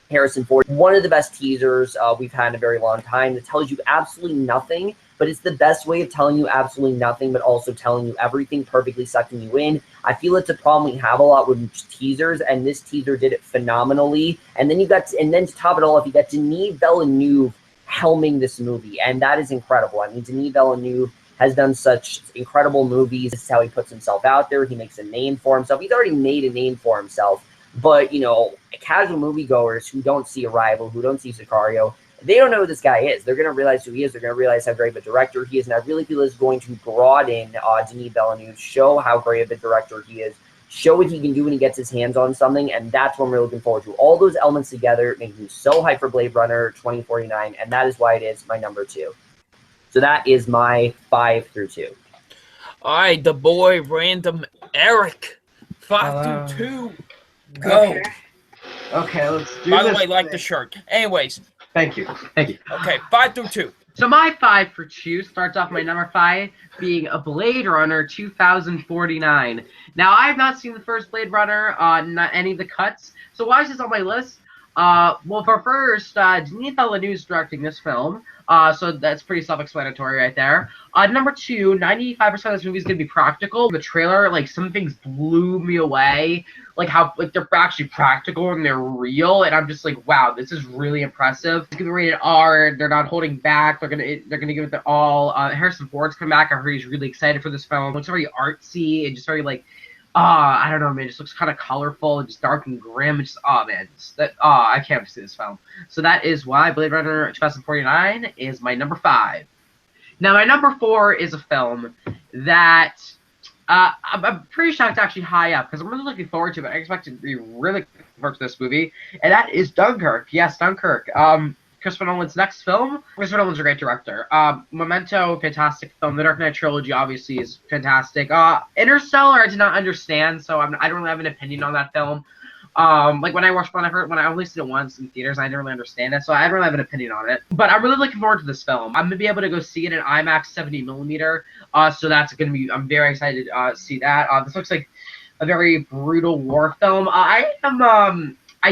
Harrison Ford. One of the best teasers we've had in a very long time that tells you absolutely nothing, but it's the best way of telling you absolutely nothing, but also telling you everything, perfectly sucking you in. I feel it's a problem we have a lot with teasers, and this teaser did it phenomenally. And then to top it all off, you got Denis Villeneuve helming this movie, and that is incredible. I mean, Denis Villeneuve has done such incredible movies. This is how he puts himself out there. He makes a name for himself. He's already made a name for himself. But, you know, casual moviegoers who don't see Arrival, who don't see Sicario, they don't know who this guy is. They're going to realize who he is. They're going to realize how great of a director he is. And I really feel this is going to broaden Denis Villeneuve, show how great of a director he is, show what he can do when he gets his hands on something. And that's what I'm really looking forward to. All those elements together make me so hyped for Blade Runner 2049. And that is why it is my number 2. So that is my 5 through 2. All right, the boy Random Eric. 5 through 2. Go. Okay, let's do this. By the way, like the shirt. Anyways. Thank you. Thank you. Okay, 5 through 2. So my 5 for 2 starts off my number 5 being a Blade Runner 2049. Now, I have not seen the first Blade Runner, not any of the cuts. So why is this on my list? Well, for first, Denis Villeneuve's directing this film, so that's pretty self-explanatory right there. Number two, 95% of this movie is going to be practical. The trailer, like, some things blew me away, like how like they're actually practical and they're real, and I'm just like, wow, this is really impressive. It's going to be rated R. They're not holding back. They're gonna give it their all. Harrison Ford's come back. I heard he's really excited for this film. It looks very artsy and just very like. I don't know, man. It just looks kind of colorful and just dark and grim. And just, man. I can't see this film. So that is why Blade Runner 2049 is my number 5. Now, my number 4 is a film that I'm pretty shocked it's actually high up because I'm really looking forward to it. I expect to be really looking forward to this movie, and that is Dunkirk. Yes, Dunkirk. Christopher Nolan's next film. Christopher Nolan's a great director. Memento, fantastic film. The Dark Knight trilogy obviously is fantastic. Interstellar, I did not understand, so I don't really have an opinion on that film. Like when I only seen it once in theaters, I didn't really understand it, so I don't really have an opinion on it. But I'm really looking forward to this film. I'm gonna be able to go see it in IMAX 70mm. So that's gonna be. I'm very excited to see that. This looks like a very brutal war film. I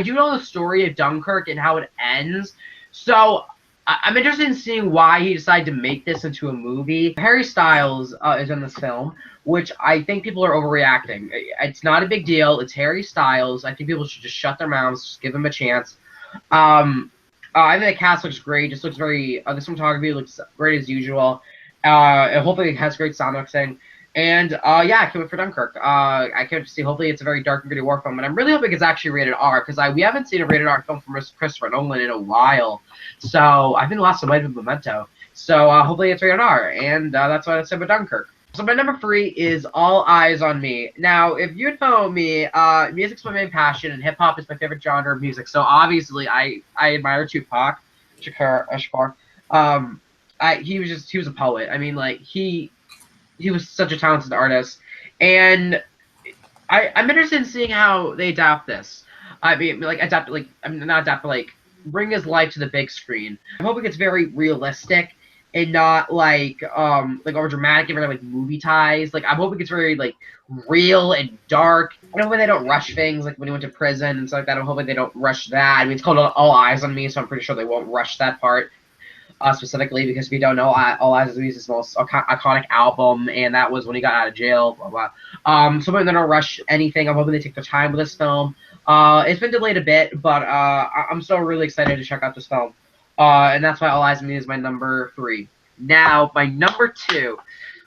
do know the story of Dunkirk and how it ends. So I'm interested in seeing why he decided to make this into a movie. Harry Styles is in this film, which I think people are overreacting. It's not a big deal. It's Harry Styles. I think people should just shut their mouths, just give him a chance. I think the cast looks great. Just looks very. The cinematography looks great as usual. And hopefully it has great sound mixing. And I can't wait for Dunkirk. I can't wait to see. Hopefully it's a very dark and gritty war film, and I'm really hoping it's actually rated R because we haven't seen a rated R film from Christopher Nolan in a while. So I think the last one might have been Memento. So hopefully it's rated R, and that's what I said about Dunkirk. So my number 3 is All Eyes on Me. Now, if you know me, music's my main passion, and hip hop is my favorite genre of music. So obviously I admire Tupac Shakur. He was a poet. I mean, like he was such a talented artist, and I'm interested in seeing how they adapt this. I mean, like bring his life to the big screen. I'm hoping it's very realistic and not like over dramatic and very like movie ties. Like I'm hoping it's very like real and dark. I'm hoping they don't rush things like when he went to prison and stuff like that. I'm hoping they don't rush that. I mean, it's called All Eyes on Me, so I'm pretty sure they won't rush that part. Specifically because if you don't know, All Eyes on Me is his most iconic album, and that was when he got out of jail, blah, blah. So I'm not rush anything. I'm hoping they take their time with this film. It's been delayed a bit, but I'm still really excited to check out this film. And that's why All Eyes on Me is my number 3. Now, my number 2.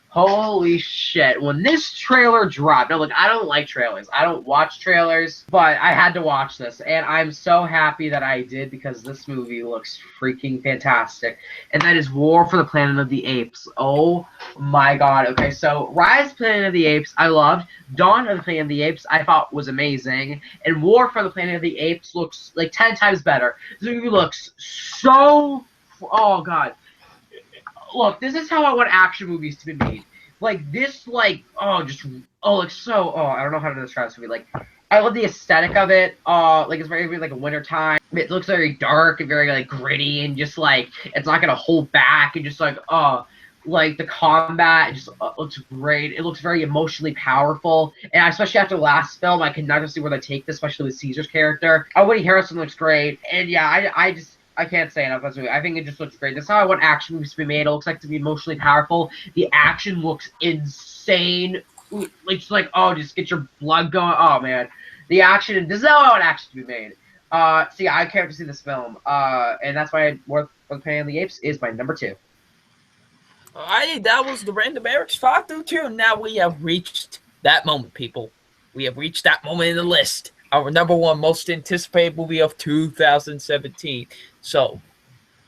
Holy shit. When this trailer dropped, now look, I don't like trailers. I don't watch trailers, but I had to watch this, and I'm so happy that I did because this movie looks freaking fantastic. And that is War for the Planet of the Apes. Oh my god. Okay, so Rise of the Planet of the Apes, I loved. Dawn of the Planet of the Apes, I thought was amazing. And War for the Planet of the Apes looks like 10 times better. This movie looks so... Oh god. Look, this is how I want action movies to be made. Like, this, like, like, so, I don't know how to describe this movie. Like, I love the aesthetic of it. Like, it's very, like, a wintertime. It looks very dark and very, like, gritty and just, like, it's not gonna hold back and just, like, like, the combat just looks great. It looks very emotionally powerful. And especially after the last film, I can not see where they take this, especially with Caesar's character. Woody Harrelson looks great. And, yeah, I can't say enough. I think it just looks great. That's how I want action movies to be made. It looks like to be emotionally powerful. The action looks insane. Just get your blood going. Oh man, the action. This is how I want action to be made. I can't wait to see this film. And that's why War for the Planet of the Apes is my number 2. Alright, that was the Random Eric's 5 through 2. Now we have reached that moment, people. We have reached that moment in the list. Our number 1 most anticipated movie of 2017. So,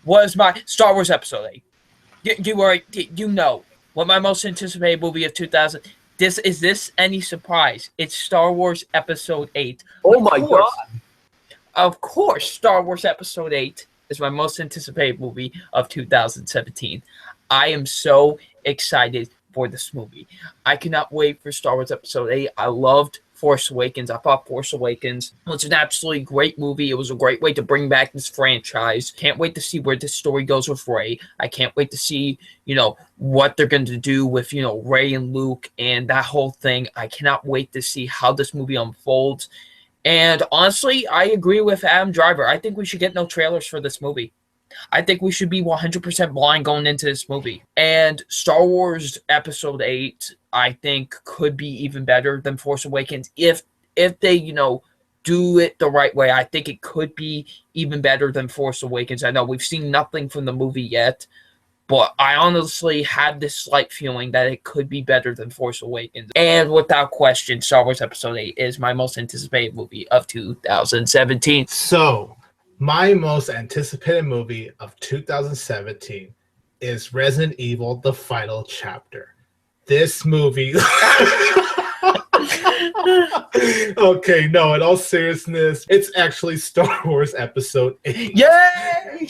what is my Star Wars Episode 8? You know what my most anticipated movie of 2000. Is this any surprise? It's Star Wars Episode 8. Oh my god! Of course, Star Wars Episode 8 is my most anticipated movie of 2017. I am so excited for this movie. I cannot wait for Star Wars Episode 8. I loved Force Awakens. I thought Force Awakens was an absolutely great movie. It was a great way to bring back this franchise. Can't wait to see where this story goes with Rey. I can't wait to see, what they're going to do with, Rey and Luke and that whole thing. I cannot wait to see how this movie unfolds. And honestly, I agree with Adam Driver. I think we should get no trailers for this movie. I think we should be 100% blind going into this movie. And Star Wars Episode 8, I think, could be even better than Force Awakens if they, do it the right way. I think it could be even better than Force Awakens. I know we've seen nothing from the movie yet, but I honestly had this slight feeling that it could be better than Force Awakens. And without question, Star Wars Episode 8 is my most anticipated movie of 2017. So, my most anticipated movie of 2017 is Resident Evil: The Final Chapter. This movie... Okay, no, in all seriousness, it's actually Star Wars Episode 8. Yay!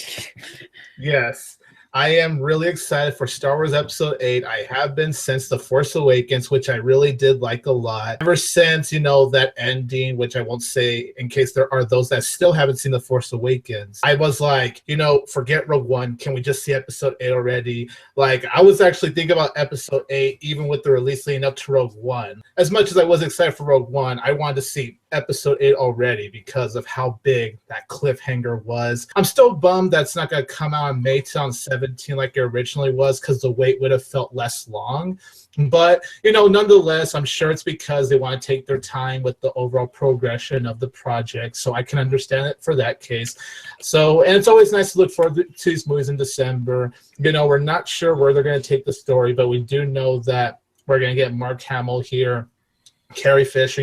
Yes. I am really excited for Star Wars Episode 8. I have been since The Force Awakens, which I really did like a lot. Ever since, that ending, which I won't say in case there are those that still haven't seen The Force Awakens. I was like, forget Rogue One. Can we just see Episode 8 already? Like, I was actually thinking about Episode 8, even with the release leading up to Rogue One. As much as I was excited for Rogue One, I wanted to see Episode 8 already because of how big that cliffhanger was. I'm still bummed that's not going to come out in May 2017 like it originally was because the wait would have felt less long. But, nonetheless, I'm sure it's because they want to take their time with the overall progression of the project. So I can understand it for that case. So, and it's always nice to look forward to these movies in December. We're not sure where they're going to take the story, but we do know that we're going to get Mark Hamill here, Carrie Fisher,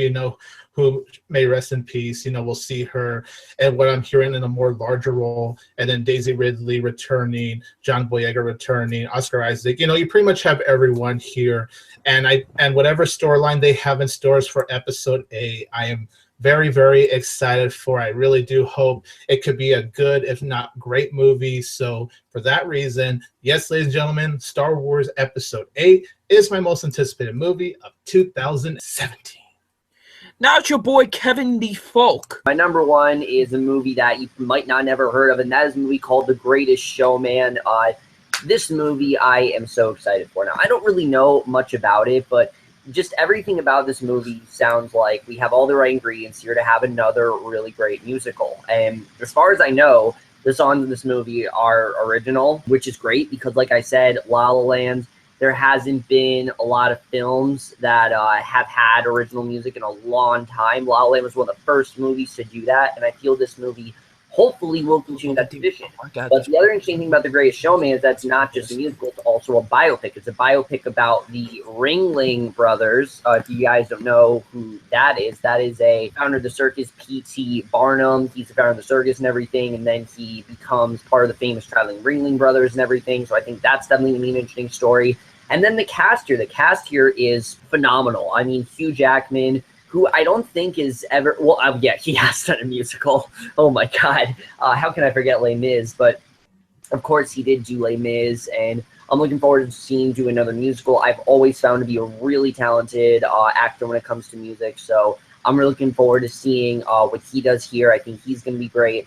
who may rest in peace. We'll see her and what I'm hearing in a more larger role. And then Daisy Ridley returning, John Boyega returning, Oscar Isaac. You pretty much have everyone here. And whatever storyline they have in stores for Episode 8, I am very, very excited for. I really do hope it could be a good, if not great movie. So for that reason, yes, ladies and gentlemen, Star Wars Episode 8 is my most anticipated movie of 2017. Now it's your boy, Kevin the Falk. My number one is a movie that you might not never heard of, and that is a movie called The Greatest Showman. This movie I am so excited for. Now, I don't really know much about it, but just everything about this movie sounds like we have all the right ingredients here to have another really great musical. And as far as I know, the songs in this movie are original, which is great because, like I said, La La Land, there hasn't been a lot of films that have had original music in a long time. La La Land was one of the first movies to do that, and I feel this movie hopefully will continue that tradition. But the other interesting thing about The Greatest Showman is that's not just a musical, it's also a biopic. It's a biopic about the Ringling Brothers. If you guys don't know who that is a founder of the circus, P.T. Barnum. He's the founder of the circus and everything, and then he becomes part of the famous traveling Ringling Brothers and everything. So I think that's definitely an interesting story. And then the cast here is phenomenal. I mean, Hugh Jackman, who I don't think is ever, yeah, he has done a musical. Oh my God. How can I forget Les Mis? But of course he did do Les Mis, and I'm looking forward to seeing him do another musical. I've always found to be a really talented actor when it comes to music. So I'm really looking forward to seeing what he does here. I think he's going to be great.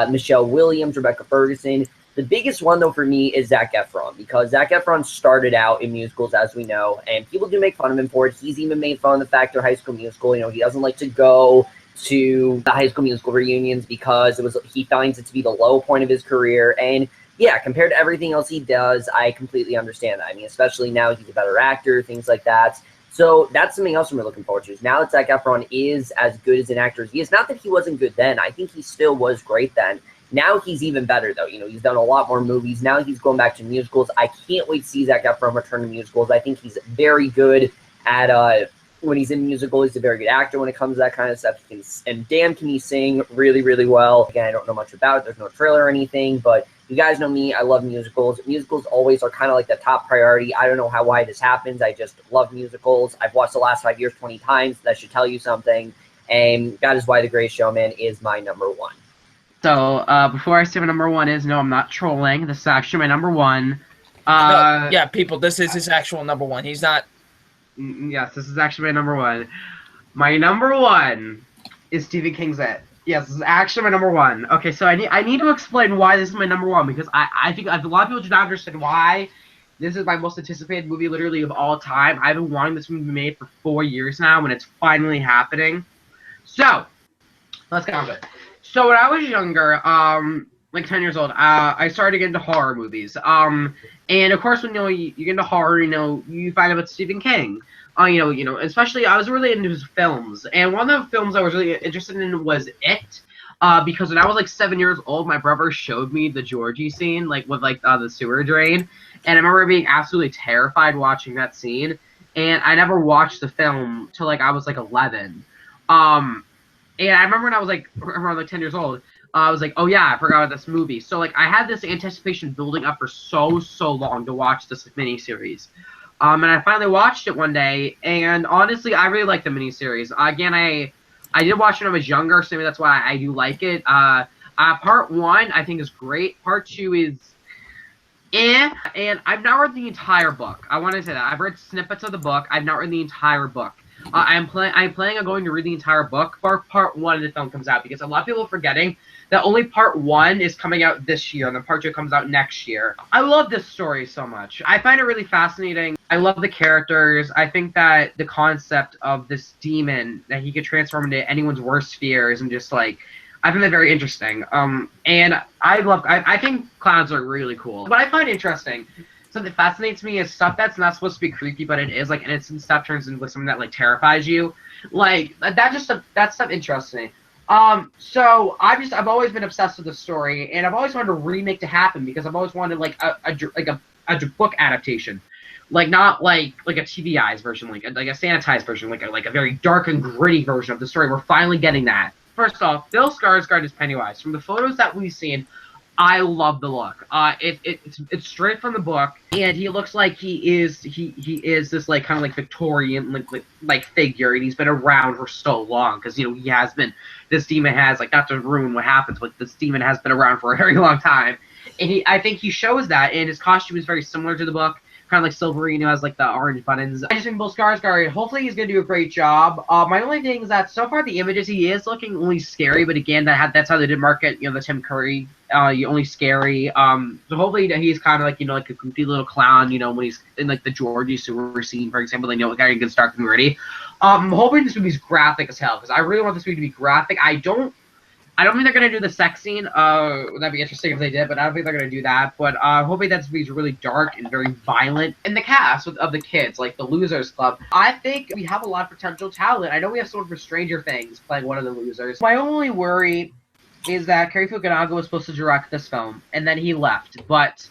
Michelle Williams, Rebecca Ferguson. The biggest one, though, for me is Zac Efron, because Zac Efron started out in musicals, as we know, and people do make fun of him for it. He's even made fun of the fact they're High School Musical. He doesn't like to go to the High School Musical reunions because he finds it to be the low point of his career. And yeah, compared to everything else he does, I completely understand that. I mean, especially now he's a better actor, things like that. So that's something else I'm really looking forward to. Is now that Zac Efron is as good as an actor as he is, not that he wasn't good then. I think he still was great then. Now he's even better, though. He's done a lot more movies. Now he's going back to musicals. I can't wait to see Zac Efron return to musicals. I think he's very good at when he's in musicals. He's a very good actor when it comes to that kind of stuff. And damn, can he sing really, really well. Again, I don't know much about it. There's no trailer or anything, but you guys know me. I love musicals. Musicals always are kind of like the top priority. I don't know why this happens. I just love musicals. I've watched the last 5 years 20 times. That should tell you something. And that is why The Greatest Showman is my number one. So, before I say my number one is, no, I'm not trolling. This is actually my number one. No, yeah, people, this is his actual number one. He's not... Yes, this is actually my number one. My number one is Stephen King's It. Yes, this is actually my number one. Okay, so I need to explain why this is my number one, because I think a lot of people do not understand why this is my most anticipated movie literally of all time. I've been wanting this movie to be made for 4 years now, when it's finally happening. So, Let's count it. So when I was younger, like 10 years old, I started to get into horror movies. And of course, when you get into horror, you find out about Stephen King. Especially I was really into his films, and one of the films I was really interested in was It. Because when I was like 7 years old, my brother showed me the Georgie scene, like with like the sewer drain, and I remember being absolutely terrified watching that scene. And I never watched the film till like I was like 11. And I remember when I was like around like 10 years old, I was like, oh yeah, I forgot about this movie. So like I had this anticipation building up for so long to watch this miniseries. And I finally watched it one day, and honestly, I really like the miniseries. Again, I did watch it when I was younger, so maybe that's why I do like it. Part 1 I think is great. Part 2 is and I've not read the entire book. I want to say that I've read snippets of the book. I've not read the entire book. I'm planning on going to read the entire book for part 1 of the film comes out, because a lot of people are forgetting that only part 1 is coming out this year and then part 2 comes out next year. I love this story so much. I find it really fascinating. I love the characters. I think that the concept of this demon, that he could transform into anyone's worst fears, and just like, I find that very interesting. And I think clowns are really cool. What I find interesting, something that fascinates me, is stuff that's not supposed to be creepy, but it is, like innocent stuff turns into something that like terrifies you. Like that stuff interests me. So I've always been obsessed with the story, and I've always wanted a remake to happen, because I've always wanted like a book adaptation, like not like a TVized version, like a sanitized version, like a very dark and gritty version of the story. We're finally getting that. First off, Bill Skarsgård is Pennywise. From the photos that we've seen, I love the look. It's straight from the book, and he looks like he is this like kind of like Victorian like figure, and he's been around for so long, because he has been. This demon has, like, not to ruin what happens, but this demon has been around for a very long time, and I think he shows that, and his costume is very similar to the book. Kind of like Silverino has like the orange buttons. I just think Bill Skarsgård, hopefully he's gonna do a great job. My only thing is that so far the images, he is looking only scary, but again, that's how they did market, the Tim Curry, only scary. So hopefully he's kind of like, like a goofy little clown, when he's in like the Georgie sewer scene, for example, they know guy gets dark and gritty. I'm hoping this movie's graphic as hell, because I really want this movie to be graphic. I don't think they're going to do the sex scene. That'd be interesting if they did, but I don't think they're going to do that. But hoping that this movie's really dark and very violent. And the cast of the kids, like the Losers Club, I think we have a lot of potential talent. I know we have someone for Stranger Things playing one of the losers. My only worry is that Cary Fukunaga was supposed to direct this film, and then he left. But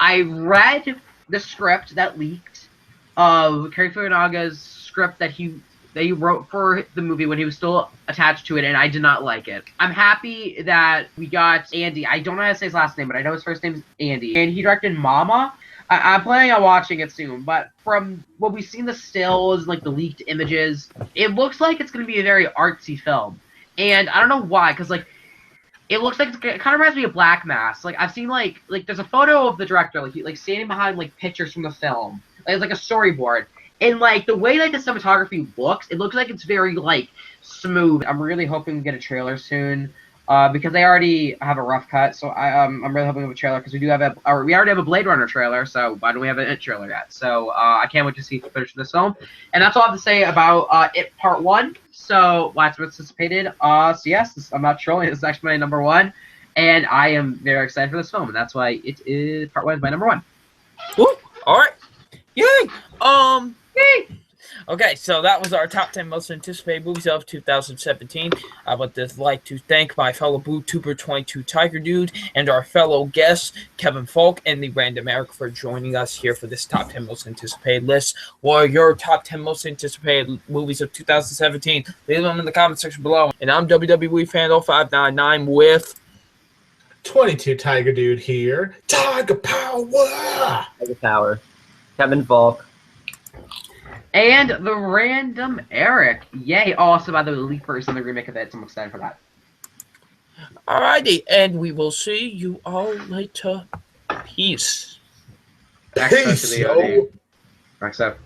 I read the script that leaked of Cary Fukunaga's script that he wrote for the movie when he was still attached to it, and I did not like it. I'm happy that we got Andy. I don't know how to say his last name, but I know his first name is Andy. And he directed Mama. I'm planning on watching it soon, but from what we've seen, the stills, like the leaked images, it looks like it's going to be a very artsy film. And I don't know why, because like, it looks like it kind of reminds me of Black Mass. Like I've seen like there's a photo of the director, like standing behind like pictures from the film. It's like a storyboard. And, like, the way, like, the cinematography looks, it looks like it's very, like, smooth. I'm really hoping we get a trailer soon, because they already have a rough cut, so I'm really hoping we have a trailer, because we already have a Blade Runner trailer, so why don't we have an It trailer yet? So, I can't wait to see the finish of this film. And that's all I have to say about It Part 1, so, lots of anticipated. So, yes, I'm not trolling, this is actually my number 1, and I am very excited for this film, and that's why it is Part 1 is my number 1. Woo! Alright. Yay! Okay, so that was our top 10 most anticipated movies of 2017. I would just like to thank my fellow BluTuber 22 Tiger Dude and our fellow guests, Kevin Falk and the Randomeric, for joining us here for this top 10 most anticipated list. What are your top 10 most anticipated movies of 2017? Leave them in the comment section below. And I'm WWE Fan 0599 with 22 Tiger Dude here. Tiger Power! Tiger Power. Kevin Falk. And the Random Eric. Yay. Also, by the way, the leak first and the remake of it, so I'm excited for that. Alrighty, and we will see you all later. Peace. Peace, yo. Next up.